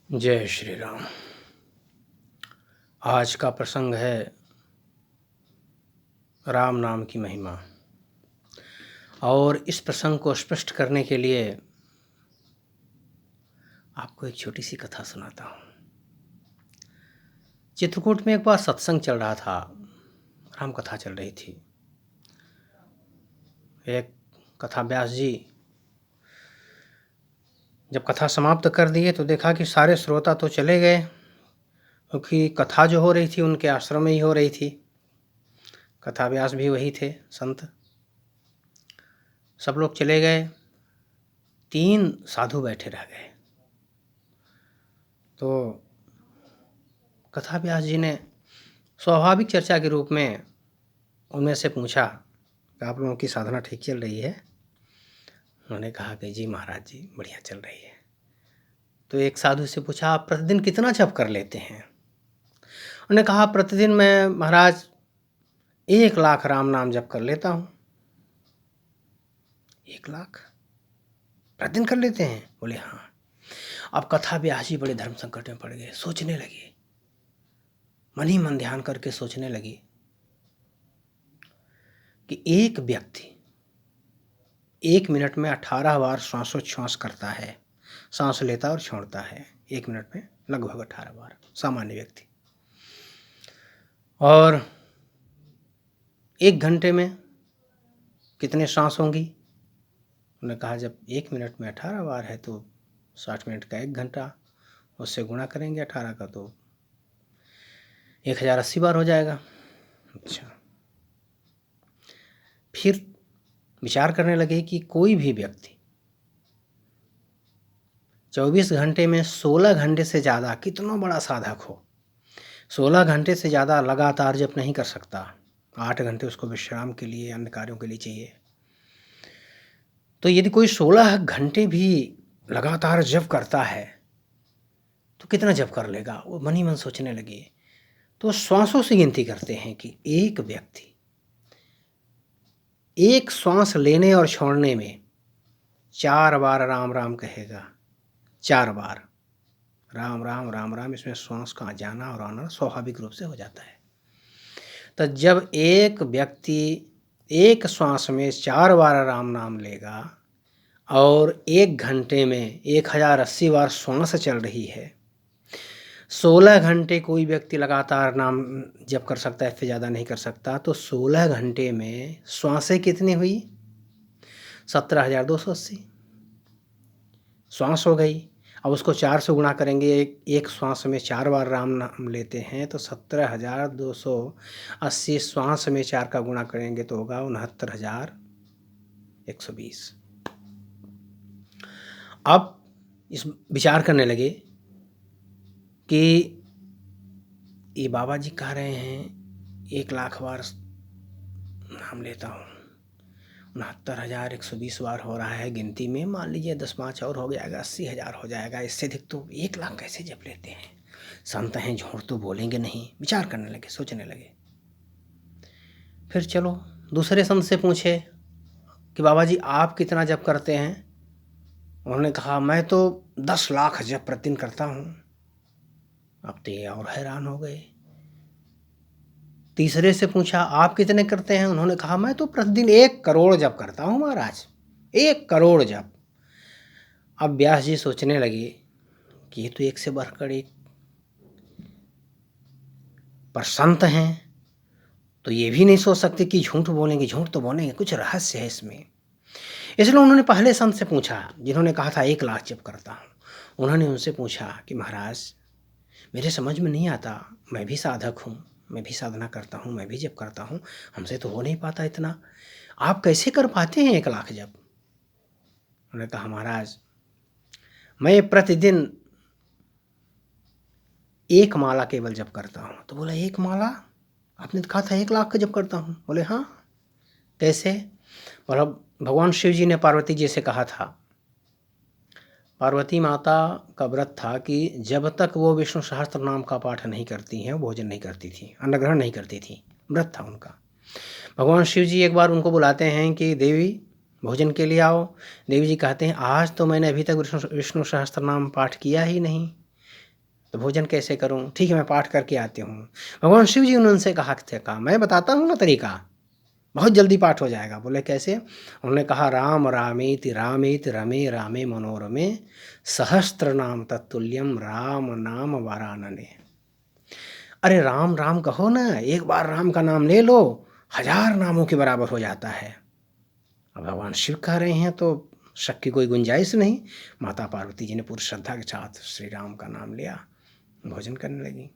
जय श्री राम। आज का प्रसंग है राम नाम की महिमा। और इस प्रसंग को स्पष्ट करने के लिए आपको एक छोटी सी कथा सुनाता हूँ। चित्रकूट में एक बार सत्संग चल रहा था, राम कथा चल रही थी। एक कथा व्यास जी जब कथा समाप्त कर दिए तो देखा कि सारे श्रोता तो चले गए, क्योंकि कथा जो हो रही थी उनके आश्रम में ही हो रही थी। कथा व्यास भी वही थे, संत। सब लोग चले गए, 3 साधु बैठे रह गए। तो कथा व्यास जी ने स्वाभाविक चर्चा के रूप में उनमें से पूछा कि आप लोगों की साधना ठीक चल रही है? उन्होंने कहा कि जी महाराज जी, बढ़िया चल रही है। तो एक साधु से पूछा, आप प्रतिदिन कितना जप कर लेते हैं? उन्होंने कहा, प्रतिदिन मैं महाराज 1,00,000 राम नाम जप कर लेता हूँ। 1,00,000 प्रतिदिन कर लेते हैं? बोले हाँ। अब कथा व्यास जी बड़े धर्म संकट में पड़ गए, सोचने लगे, मन ही मन ध्यान करके सोचने लगे कि एक व्यक्ति 1 मिनट में 18 बार श्वासोच्छ्वास करता है, सांस लेता और छोड़ता है 1 मिनट में लगभग 18 बार, सामान्य व्यक्ति। और 1 घंटे में कितने सांस होंगी? उन्होंने कहा, जब 1 मिनट में 18 बार है तो 60 मिनट का 1 घंटा, उससे गुणा करेंगे 18 का तो 1080 बार हो जाएगा। अच्छा, फिर विचार करने लगे कि कोई भी व्यक्ति 24 घंटे में 16 घंटे से ज़्यादा, कितना बड़ा साधक हो, 16 घंटे से ज़्यादा लगातार जप नहीं कर सकता। 8 घंटे उसको विश्राम के लिए, अन्य कार्यों के लिए चाहिए। तो यदि कोई 16 घंटे भी लगातार जप करता है तो कितना जप कर लेगा? वो मन ही मन सोचने लगे। तो श्वासों से गिनती करते हैं कि एक व्यक्ति एक श्वास लेने और छोड़ने में 4 बार राम राम कहेगा। 4 बार राम राम राम राम, इसमें श्वास का जाना और आना स्वाभाविक रूप से हो जाता है। तो जब एक व्यक्ति एक श्वास में 4 बार राम नाम लेगा और 1 घंटे में 1080 बार श्वास चल रही है, 16 घंटे कोई व्यक्ति लगातार नाम जप कर सकता है, इससे ज़्यादा नहीं कर सकता। तो 16 घंटे में श्वासें कितनी हुई? 17,280 श्वास हो गई। अब उसको 4 से गुणा करेंगे, एक श्वास में 4 बार राम नाम लेते हैं तो 17,280 श्वास में 4 का गुणा करेंगे तो होगा 69,120। अब इस विचार करने लगे कि ये बाबा जी कह रहे हैं 1,00,000 बार नाम लेता हूँ, 69,120 बार हो रहा है गिनती में, मान लीजिए 10-5 और हो जाएगा, 80,000 हो जाएगा। इससे अधिक तो 1,00,000 कैसे जप लेते हैं? संत हैं, झूठ तो बोलेंगे नहीं। विचार करने लगे, सोचने लगे। फिर चलो दूसरे संत से पूछे कि बाबा जी आप कितना जप करते हैं? उन्होंने कहा, मैं तो 10 लाख जप प्रतिदिन करता हूँ। अब तो ये और हैरान हो गए। तीसरे से पूछा, आप कितने करते हैं? उन्होंने कहा, मैं तो प्रतिदिन 1 करोड़ जप करता हूँ महाराज, 1 करोड़ जप। अब व्यास जी सोचने लगे कि ये तो एक से बढ़कर एक, पर संत हैं तो ये भी नहीं सोच सकते कि झूठ बोलेंगे। झूठ तो बोलेंगे, कुछ रहस्य है इसमें। इसलिए उन्होंने पहले संत से पूछा जिन्होंने कहा था 1,00,000 जप करता हूँ। उन्होंने उनसे पूछा कि महाराज मेरे समझ में नहीं आता, मैं भी साधक हूँ, मैं भी साधना करता हूँ, मैं भी जप करता हूँ, हमसे तो हो नहीं पाता इतना, आप कैसे कर पाते हैं 1,00,000 जप? उन्होंने कहा, महाराज मैं प्रतिदिन 1 माला केवल जप करता हूँ। तो बोला, 1 माला? आपने तो कहा था 1,00,000 का जप करता हूँ। बोले हाँ। कैसे? बोला, भगवान शिव जी ने पार्वती जी से कहा था, पार्वती माता का व्रत था कि जब तक वो विष्णु सहस्त्र नाम का पाठ नहीं करती हैं, भोजन नहीं करती थी, अन्न ग्रहण नहीं करती थी, व्रत था उनका। भगवान शिव जी एक बार उनको बुलाते हैं कि देवी भोजन के लिए आओ। देवी जी कहते हैं, आज तो मैंने अभी तक विष्णु सहस्त्र नाम पाठ किया ही नहीं, तो भोजन कैसे करूं? ठीक है, मैं पाठ करके आती हूँ। भगवान शिव जी ने उनसे कहा मैं बताता हूँ ना तरीका, बहुत जल्दी पाठ हो जाएगा। बोले कैसे? उन्होंने कहा राम रामेति रामेति रमे रामे मनोरमे सहस्त्र नाम तत्तुल्यम राम नाम वारानने। अरे राम राम कहो ना, एक बार राम का नाम ले लो, 1000 नामों के बराबर हो जाता है। अब भगवान शिव कह रहे हैं तो शक की कोई गुंजाइश नहीं। माता पार्वती जी ने पूरी श्रद्धा के साथ श्री राम का नाम लिया, भोजन करने लगी।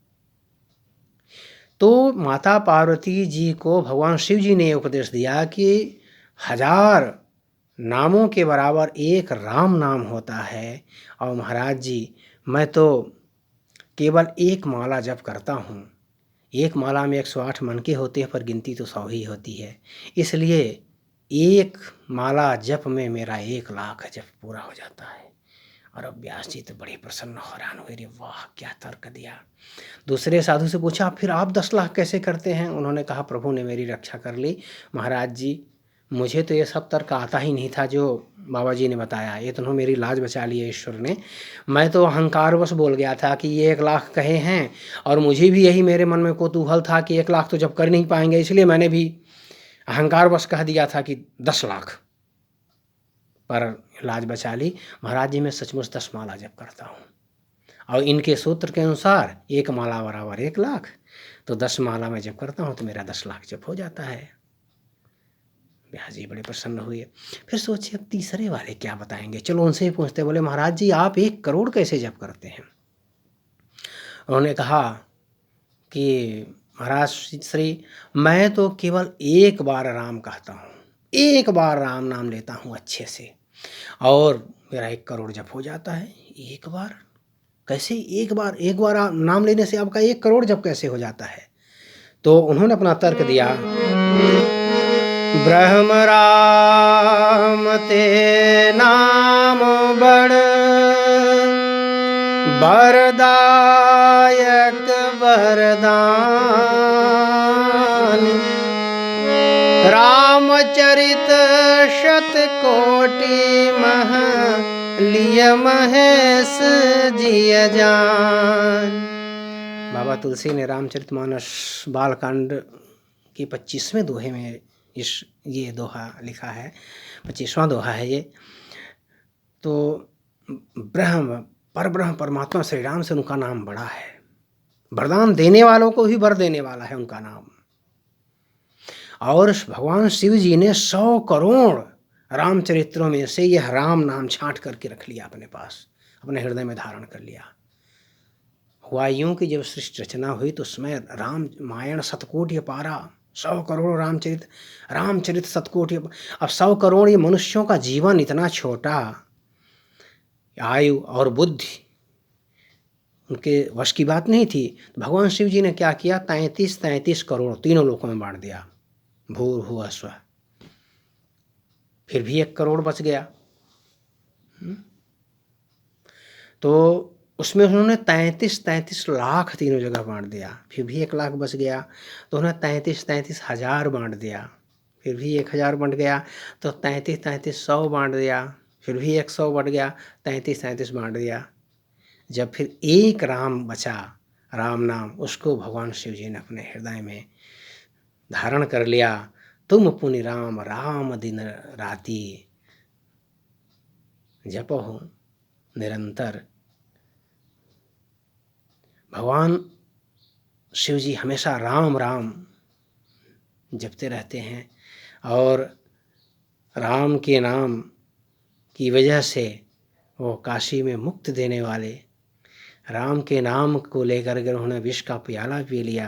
तो माता पार्वती जी को भगवान शिव जी ने उपदेश दिया कि 1000 नामों के बराबर एक राम नाम होता है। और महाराज जी, मैं तो केवल एक माला जप करता हूँ। एक माला में 108 मनके होते हैं, पर गिनती तो 100 ही होती है। इसलिए एक माला जप में मेरा 1 लाख जप पूरा हो जाता है। और अब व्यास जी तो बड़े प्रसन्न हैरान हुए, रे वाह क्या तर्क दिया। दूसरे साधु से पूछा फिर आप 10 लाख कैसे करते हैं? उन्होंने कहा प्रभु ने मेरी रक्षा कर ली। महाराज जी, मुझे तो ये सब तर्क आता ही नहीं था जो बाबा जी ने बताया। ये तो मेरी लाज बचा ली है ईश्वर ने। मैं तो अहंकारवश बोल गया था कि ये 1 लाख कहे हैं, और मुझे भी यही मेरे मन में कौतूहल था कि 1 लाख तो जब कर नहीं पाएंगे, इसलिए मैंने भी अहंकारवश कह दिया था कि 10 लाख, पर लाज बचा ली। महाराज जी, मैं सचमुच 10 माला जप करता हूँ, और इनके सूत्र के अनुसार 1 माला बराबर 1 लाख, तो 10 माला में जप करता हूँ तो मेरा 10 लाख जप हो जाता है। व्यास जी बड़े प्रसन्न हुए। फिर सोचे अब तीसरे वाले क्या बताएंगे, चलो उनसे ही पूछते। बोले महाराज जी, आप 1 करोड़ कैसे जप करते हैं? उन्होंने कहा कि महाराज श्री, मैं तो केवल 1 बार राम कहता हूँ, 1 बार राम नाम लेता हूँ अच्छे से, और मेरा 1 करोड़ जप हो जाता है। 1 बार कैसे? एक बार नाम लेने से आपका 1 करोड़ जप कैसे हो जाता है? तो उन्होंने अपना तर्क दिया, ब्रह्म राम ते नाम बड़ वरदायक वरदान, रामचरित शतकोटि मह लिय महेश जिय जान। बाबा तुलसी ने रामचरितमानस बालकांड के 25वें दोहे में ये दोहा लिखा है, 25वां दोहा है ये। तो परब्रह्म परमात्मा श्री राम से उनका नाम बड़ा है, वरदान देने वालों को भी वर देने वाला है उनका नाम। और भगवान शिव जी ने 100 करोड़ रामचरित्रों में से यह राम नाम छांट करके रख लिया अपने पास, अपने हृदय में धारण कर लिया। हुआ यूं कि जब सृष्टि रचना हुई तो उसमें रामायण शतकोटि अपारा, 100 करोड़ रामचरित शतकोटि। अब 100 करोड़ ये मनुष्यों का जीवन इतना छोटा, आयु और बुद्धि उनके वश की बात नहीं थी। तो भगवान शिव जी ने क्या किया, 33 करोड़ तीनों लोकों में बांट दिया, भूर्भुवः स्वः। फिर भी 1 करोड़ बच गया। तो उसमें उन्होंने 33 लाख तीनों जगह बांट दिया, फिर भी 1 लाख बच गया। तो उन्होंने 33 हज़ार बांट दिया, फिर भी 1000 बंट गया। तो 33 100 बांट दिया, फिर भी 100 बढ़ गया, 33 बांट दिया। जब फिर 1 राम बचा, राम नाम, उसको भगवान शिव जी ने अपने हृदय में धारण कर लिया। तुम पुनि राम राम दिन राति जपहु निरंतर। भगवान शिव जी हमेशा राम राम जपते रहते हैं, और राम के नाम की वजह से वो काशी में मुक्त देने वाले, राम के नाम को लेकर अगर उन्होंने विष का प्याला पी लिया,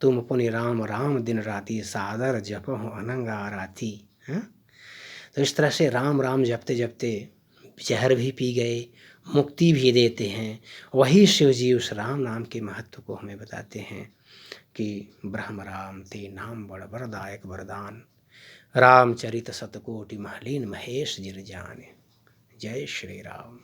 तुम पुनि राम राम दिन राति सादर जपहु अनंगा राति। तो इस तरह से राम राम जपते जपते जहर भी पी गए, मुक्ति भी देते हैं। वही शिव जी उस राम नाम के महत्व को हमें बताते हैं कि ब्रह्म राम ते नाम बड़ वरदायक वरदान, रामचरित शतकोटि महलीन महेश जिर जान। जय श्री राम।